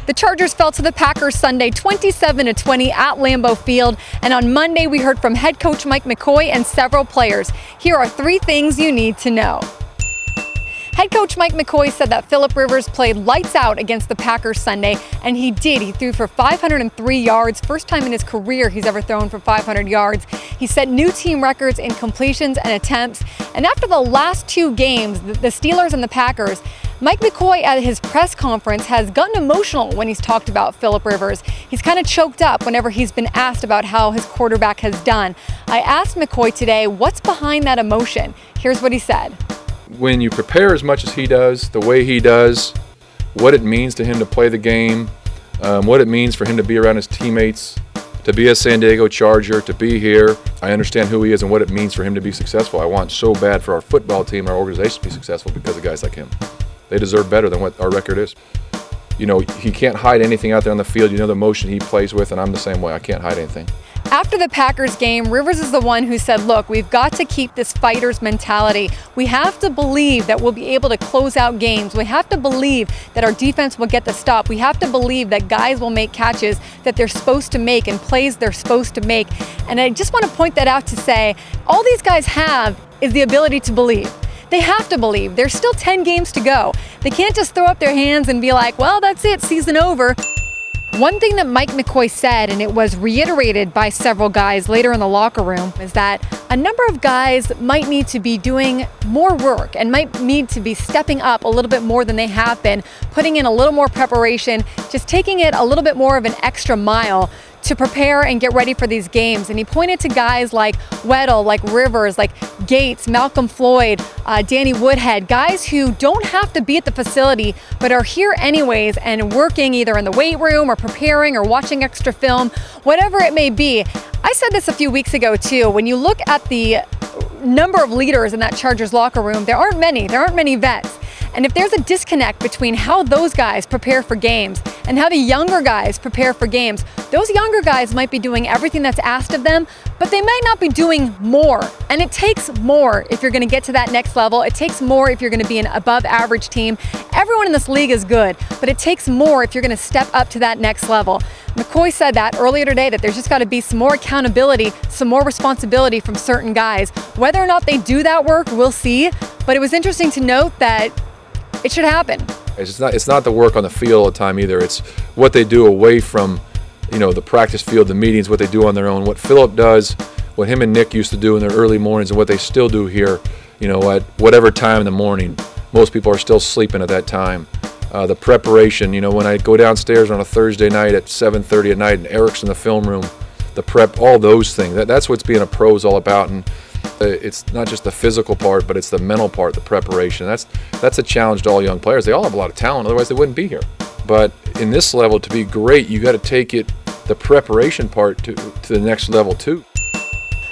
The Chargers fell to the Packers Sunday 27-20 at Lambeau Field, and on Monday we heard from head coach Mike McCoy and several players. Here are 3 things you need to know. Head coach Mike McCoy said that Philip Rivers played lights out against the Packers Sunday, and he did. He threw for 503 yards, first time in his career he's ever thrown for 500 yards. He set new team records in completions and attempts, and after the last 2 games, the Steelers and the Packers, Mike McCoy at his press conference has gotten emotional when he's talked about Philip Rivers. He's kind of choked up whenever he's been asked about how his quarterback has done. I asked McCoy today what's behind that emotion. Here's what he said. When you prepare as much as he does, the way he does, what it means to him to play the game, what it means for him to be around his teammates, to be a San Diego Charger, to be here, I understand who he is and what it means for him to be successful. I want so bad for our football team, our organization to be successful because of guys like him. They deserve better than what our record is. You know, he can't hide anything out there on the field. You know the emotion he plays with, and I'm the same way. I can't hide anything. After the Packers game, Rivers is the one who said, look, we've got to keep this fighter's mentality. We have to believe that we'll be able to close out games. We have to believe that our defense will get the stop. We have to believe that guys will make catches that they're supposed to make and plays they're supposed to make. And I just want to point that out to say, all these guys have is the ability to believe. They have to believe. There's still 10 games to go. They can't just throw up their hands and be like, well, that's it, season over. One thing that Mike McCoy said, and it was reiterated by several guys later in the locker room, is that a number of guys might need to be doing more work and might need to be stepping up a little bit more than they have been, putting in a little more preparation, just taking it a little bit more of an extra mile to prepare and get ready for these games. And he pointed to guys like Weddle, like Rivers, like Gates, Malcolm Floyd, Danny Woodhead, guys who don't have to be at the facility but are here anyways and working either in the weight room or preparing or watching extra film, whatever it may be. I said this a few weeks ago too. When you look at the number of leaders in that Chargers locker room, there aren't many vets. And if there's a disconnect between how those guys prepare for games and how the younger guys prepare for games, those younger guys might be doing everything that's asked of them, but they might not be doing more. And it takes more if you're going to get to that next level. It takes more if you're going to be an above average team. Everyone in this league is good, but it takes more if you're going to step up to that next level. McCoy said that earlier today, that there's just got to be some more accountability, some more responsibility from certain guys. Whether or not they do that work, we'll see. But it was interesting to note that it should happen. It's not the work on the field all the time either. It's what they do away from, you know, the practice field, the meetings, what they do on their own. What Philip does, what him and Nick used to do in their early mornings, and what they still do here, you know, at whatever time in the morning. Most people are still sleeping at that time. The preparation, you know, when I go downstairs on a Thursday night at 7:30 at night and Eric's in the film room, the prep, all those things. That's what being a pro is all about. And it's not just the physical part, but it's the mental part, the preparation. That's a challenge to all young players. They all have a lot of talent, otherwise they wouldn't be here. But in this level, to be great, you got to take it, the preparation part, to the next level too.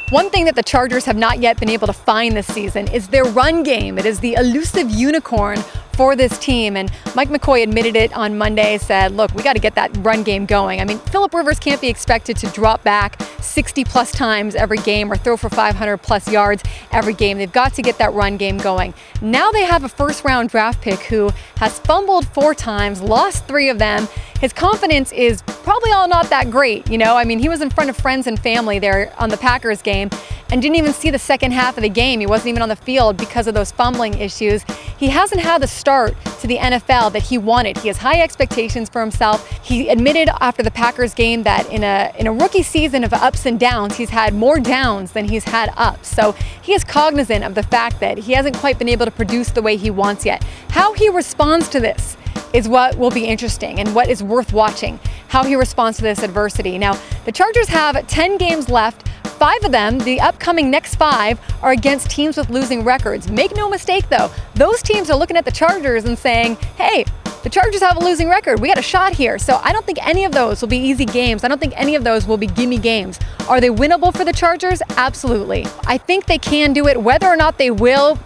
One thing that the Chargers have not yet been able to find this season is their run game. It is the elusive unicorn for this team, and Mike McCoy admitted it on Monday, said, look, we got to get that run game going. I mean, Philip Rivers can't be expected to drop back 60+ times every game or throw for 500+ yards every game. They've got to get that run game going. Now they have a first-round draft pick who has fumbled 4 times, lost 3 of them. His confidence is probably all not that great, you know? I mean, he was in front of friends and family there on the Packers game and didn't even see the second half of the game. He wasn't even on the field because of those fumbling issues. He hasn't had the start to the NFL that he wanted. He has high expectations for himself. He admitted after the Packers game that in a rookie season of ups and downs, he's had more downs than he's had ups. So he is cognizant of the fact that he hasn't quite been able to produce the way he wants yet. How he responds to this is what will be interesting and what is worth watching, how he responds to this adversity. Now, the Chargers have 10 games left. 5 of them, the upcoming next 5, are against teams with losing records. Make no mistake though, those teams are looking at the Chargers and saying, hey, the Chargers have a losing record. We got a shot here. So I don't think any of those will be easy games. I don't think any of those will be gimme games. Are they winnable for the Chargers? Absolutely. I think they can do it. Whether or not they will,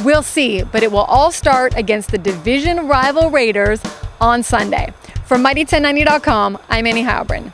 we'll see. But it will all start against the division rival Raiders on Sunday. From Mighty1090.com, I'm Annie Heilbrunn.